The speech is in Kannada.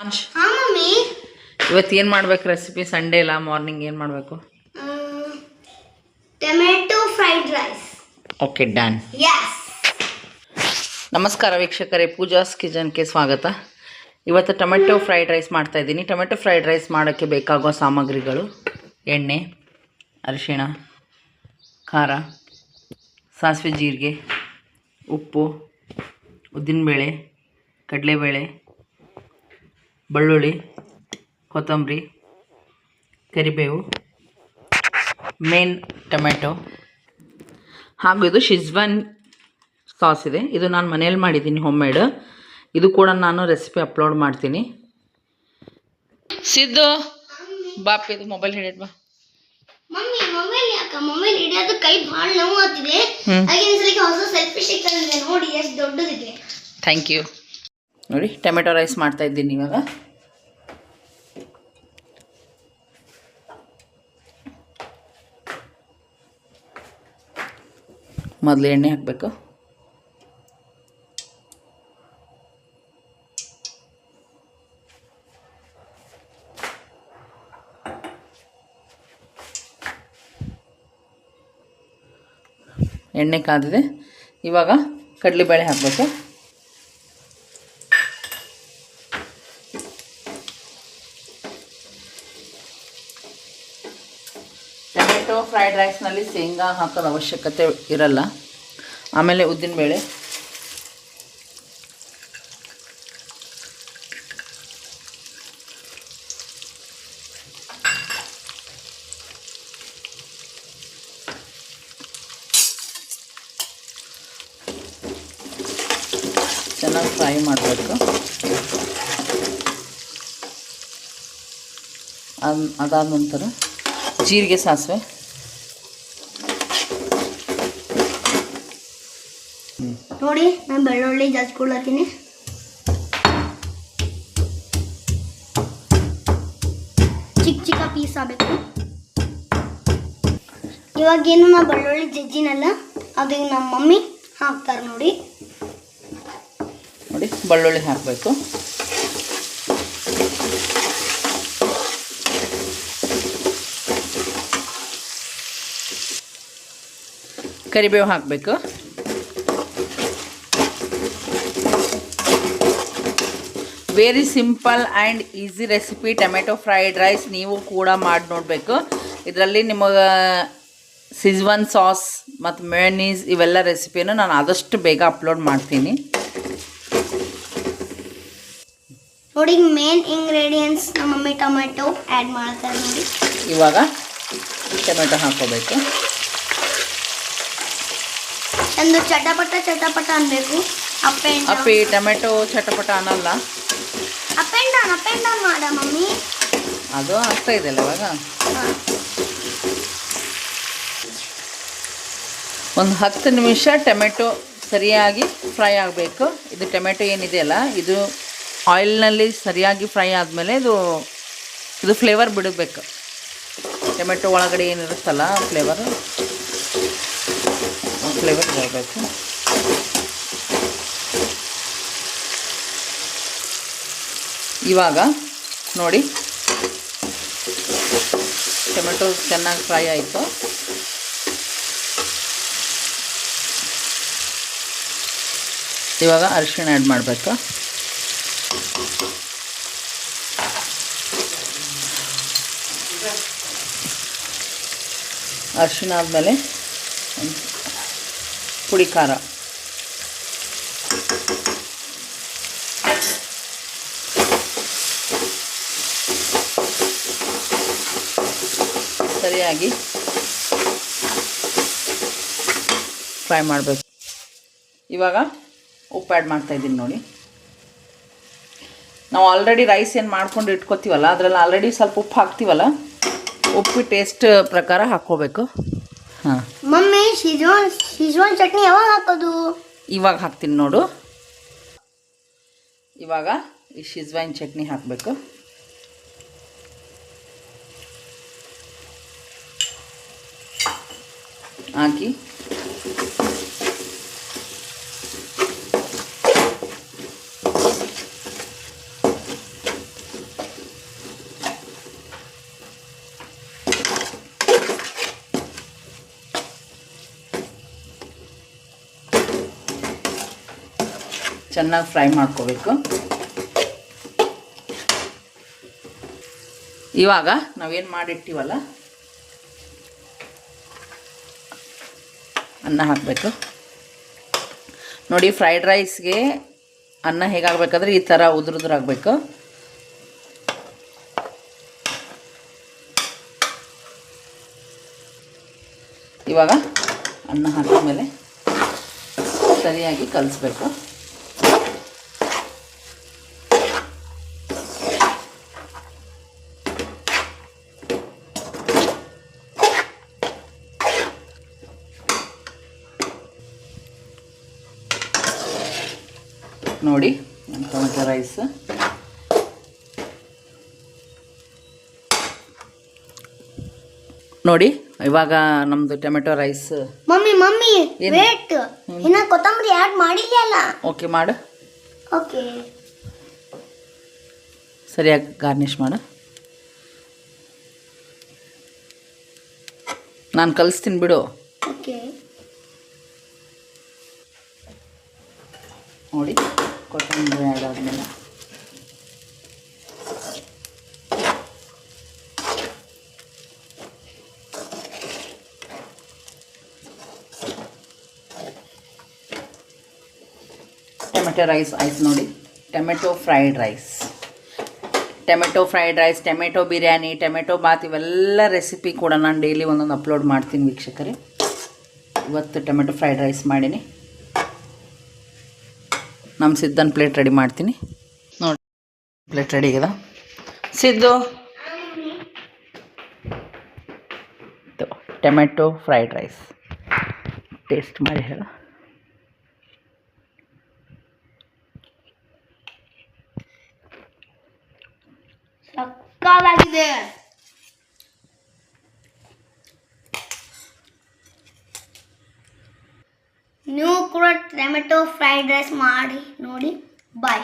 ಅಂಶ್, ಹಾಂ ಮಮ್ಮಿ. ಇವತ್ತು ಏನು ಮಾಡ್ಬೇಕು ರೆಸಿಪಿ? ಸಂಡೇ ಇಲ್ಲ, ಮಾರ್ನಿಂಗ್ ಏನು ಮಾಡಬೇಕು? Tomato fried rice. Okay, done. Yes. ನಮಸ್ಕಾರ ವೀಕ್ಷಕರೇ, ಪೂಜಾಸ್ ಕಿಚನ್ಗೆ ಸ್ವಾಗತ. ಇವತ್ತು ಟೊಮೆಟೊ ಫ್ರೈಡ್ ರೈಸ್ ಮಾಡ್ತಾಯಿದ್ದೀನಿ. ಟೊಮೆಟೊ ಫ್ರೈಡ್ ರೈಸ್ ಮಾಡೋಕ್ಕೆ ಬೇಕಾಗೋ ಸಾಮಗ್ರಿಗಳು: ಎಣ್ಣೆ, ಅರಿಶಿಣ, ಖಾರ, ಸಾಸಿವೆ, ಜೀರಿಗೆ, ಉಪ್ಪು, ಉದ್ದಿನಬೇಳೆ, ಕಡಲೆಬೇಳೆ, ಬೆಳ್ಳುಳ್ಳಿ, ಕೊತ್ತಂಬರಿ, ಕರಿಬೇವು, ಮೇನ್ ಟೊಮೆಟೊ, ಹಾಗೂ ಇದು ಶಿಜ್ವಾನ್ ಸಾಸ್ ಇದೆ. ಇದು ನಾನು ಮನೇಲಿ ಮಾಡಿದ್ದೀನಿ, ಹೋಮ್ ಮೇಡ್. ಇದು ಕೂಡ ನಾನು ರೆಸಿಪಿ ಅಪ್ಲೋಡ್ ಮಾಡ್ತೀನಿ. ಸಿದ್ದು ಬಾಪ್, ಇದು ಮೊಬೈಲ್ ಹಿಡಿದ್ ಬಾ. ಮಮ್ಮಿ ಮೊಬೈಲ್ ಯಾಕ? ಮೊಬೈಲ್ ಹಿಡಿಯೋದು ಕೈ ಭಾಳ ನೋವು ಆಗ್ತಿದೆ. ಹಾಗೆ ಹೊಸ ಸೆಲ್ಫಿ ಸ್ಟಿಕ್ ತಂದಿದೆ ನೋಡಿ, ಎಷ್ಟು ದೊಡ್ಡದಿದೆ. Thank you. ನೋಡಿ, ಟೊಮೆಟೊ ರೈಸ್ ಮಾಡ್ತಾ ಇದ್ದೀನಿ ಇವಾಗ. ಮೊದಲು ಎಣ್ಣೆ ಹಾಕಬೇಕು. ಎಣ್ಣೆ ಕಾದಿದೆ. ಇವಾಗ ಕಡಲೆಬೇಳೆ ಹಾಕಬೇಕು. ಟೊಮೆಟೊ ಫ್ರೈಡ್ ರೈಸ್ನಲ್ಲಿ ಶೇಂಗಾ ಹಾಕೋದು ಅವಶ್ಯಕತೆ ಇರಲ್ಲ. ಆಮೇಲೆ ಉದ್ದಿನಬೇಳೆ, ಚೆನ್ನಾಗಿ ಫ್ರೈ ಮಾಡಬೇಕು. ಅದಾದ ನಂತರ ಜೀರಿಗೆ, ಸಾಸಿವೆ, ನೋಡಿ ನಾನು ಬೆಳ್ಳುಳ್ಳಿ ಜಾಸ್ತಿ ಕೊಡ್ಲತ್ತೀನಿ. ಚಿಕ್ಕ ಚಿಕ್ಕ ಪೀಸ್ ಆಗಬೇಕು. ಇವಾಗೇನು ನಾ ಬೆಳ್ಳುಳ್ಳಿ ಜಜ್ಜಿನಲ್ಲ, ಅದು ನಮ್ಮ ಮಮ್ಮಿ ಹಾಕ್ತಾರೆ ನೋಡಿ. ನೋಡಿ, ಬೆಳ್ಳುಳ್ಳಿ ಹಾಕಬೇಕು. ಕರಿಬೇವು ಹಾಕಬೇಕು. Very simple and easy recipe tomato fried rice. ನೀವು ಕೂಡ ಮಾಡಿ ನೋಡಬೇಕು. ಇದರಲ್ಲಿ ನಿಮಗೆ ಸಿಜ್ವಾನ್ ಸಾಸ್ ಮತ್ತು ಮೇಯೋನೀಸ್ ಇವೆಲ್ಲ ರೆಸಿಪಿಯನ್ನು ನಾನು ಆದಷ್ಟು ಬೇಗ ಅಪ್ಲೋಡ್ ಮಾಡ್ತೀನಿ. ನೋಡಿ, ಮೇನ್ ಇಂಗ್ರೀಡಿಯೆಂಟ್ಸ್ ನಮ್ಮ ಮಮ್ಮಿ ಟೊಮೆಟೊ ಆ್ಯಡ್ ಮಾಡ್ತಾರೆ ನೋಡಿ. ಇವಾಗ ಟೊಮೆಟೊ ಹಾಕೋಬೇಕು. ಒಂದು ಚಟಪಟ ಚಟಪಟ ಅನ್ಬೇಕು. ಅಪ್ಪಿ ಟೊಮೆಟೊ ಚಟಪಟ ಅನ್ನಲ್ಲ. ಅಪ್ ಆ್ಯಂಡ್ ಡೌನ್ ಮಾಡ ಮಮ್ಮಿ. ಅದು ಆಗ್ತಾ ಇದೆಯಲ್ಲ ಇವಾಗ. ಒಂದು 10 ನಿಮಿಷ ಟೊಮೆಟೊ ಸರಿಯಾಗಿ ಫ್ರೈ ಆಗಬೇಕು. ಇದು ಟೊಮೆಟೊ ಏನಿದೆಯಲ್ಲ, ಇದು ಆಯಿಲ್ನಲ್ಲಿ ಸರಿಯಾಗಿ ಫ್ರೈ ಆದಮೇಲೆ ಇದು ಫ್ಲೇವರ್ ಬಿಡಬೇಕು. ಟೊಮೆಟೊ ಒಳಗಡೆ ಏನಿರುತ್ತಲ್ಲ ಫ್ಲೇವರ್ ಬರಬೇಕು. ಇವಾಗ ನೋಡಿ, ಟೊಮೆಟೊ ಚೆನ್ನಾಗಿ ಫ್ರೈ ಆಯಿತು. ಇವಾಗ ಅರಿಶಿಣ ಆ್ಯಡ್ ಮಾಡಬೇಕು. ಅರಿಶಿಣ ಆದಮೇಲೆ ಪುಡಿ ಖಾರ, ಸರಿಯಾಗಿ ಫ್ರೈ ಮಾಡಬೇಕು. ಇವಾಗ ಉಪ್ಪು ಆ್ಯಡ್ ಮಾಡ್ತಾಯಿದ್ದೀನಿ ನೋಡಿ. ನಾವು ಆಲ್ರೆಡಿ ರೈಸ್ ಏನು ಮಾಡ್ಕೊಂಡು ಇಟ್ಕೊತೀವಲ್ಲ, ಅದರಲ್ಲಿ ಆಲ್ರೆಡಿ ಸ್ವಲ್ಪ ಉಪ್ಪು ಹಾಕ್ತೀವಲ್ಲ, ಉಪ್ಪು ಟೇಸ್ಟ್ ಪ್ರಕಾರ ಹಾಕ್ಕೋಬೇಕು. ಹಾಂ ಮಮ್ಮಿ, ಶಿಜ್ವಾನ್ ಚಟ್ನಿ ಯಾವಾಗ ಹಾಕೋದು? ಇವಾಗ ಹಾಕ್ತೀನಿ ನೋಡು. ಇವಾಗ ಈ ಶಿಜ್ವಾನ್ ಚಟ್ನಿ ಹಾಕಬೇಕು. ಹಾಕಿ ಚೆನ್ನಾಗಿ ಫ್ರೈ ಮಾಡ್ಕೋಬೇಕು. ಇವಾಗ ನಾವೇನು ಮಾಡಿರ್ತೀವಲ್ಲ ಅನ್ನ ಹಾಕಬೇಕು. ನೋಡಿ, ಫ್ರೈಡ್ ರೈಸ್ಗೆ ಅನ್ನ ಹೇಗಾಗಬೇಕಾದ್ರೆ ಈ ಥರ ಉದುರುದುರಾಗಬೇಕು. ಇವಾಗ ಅನ್ನ ಹಾಕಿದ ಮೇಲೆ ಸರಿಯಾಗಿ ಕಲಿಸ್ಬೇಕು. ನೋಡಿ ಟೊಮೆಟೊ ರೈಸ್ ನೋಡಿ. ಇವಾಗ ನಮ್ಮದು ಟೊಮೆಟೊ ರೈಸ್. ಮಮ್ಮಿ ವೇಟ್, ಇನ್ನ ಕೊತ್ತಂಬರಿ ಆಡ್ ಮಾಡಿಲ್ಲ. ಓಕೆ, ಮಾಡು. ಓಕೆ, ಸರಿಯಾಗಿ ಗಾರ್ನಿಷ್ ಮಾಡು. ನಾನು ಕಲಿಸ್ತೀನಿ ಬಿಡು. ಓಕೆ, ನೋಡಿ ಕೊತ್ತಂಬರಿ ಆ್ಯಡ್ ಆದಮೇಲೆ ಟೊಮೆಟೊ ರೈಸ್ ಆಯ್ತು. ನೋಡಿ, tomato fried rice, tomato biryani, tomato bath, ಇವೆಲ್ಲ ರೆಸಿಪಿ ಕೂಡ ನಾನು ಡೈಲಿ ಒಂದೊಂದು ಅಪ್ಲೋಡ್ ಮಾಡ್ತೀನಿ ವೀಕ್ಷಕರೇ. ಇವತ್ತು ಟೊಮೆಟೊ ಫ್ರೈಡ್ ರೈಸ್ ಮಾಡೀನಿ. ನಮ್ಮ ಸಿದ್ದನ ಪ್ಲೇಟ್ ರೆಡಿ ಮಾಡ್ತೀನಿ. ನೋಡಿ, ಪ್ಲೇಟ್ ರೆಡಿ ಆಗಿದೆ. Siddu, tomato fried rice taste ಮಾಡಿ ಹೇಳ. ಸಕ್ಕತ್ತಾಗಿದೆ. ನೀವು ಕೂಡ ಟೊಮೆಟೊ ಫ್ರೈಡ್ ರೈಸ್ ಮಾಡಿ ನೋಡಿ. ಬಾಯ್.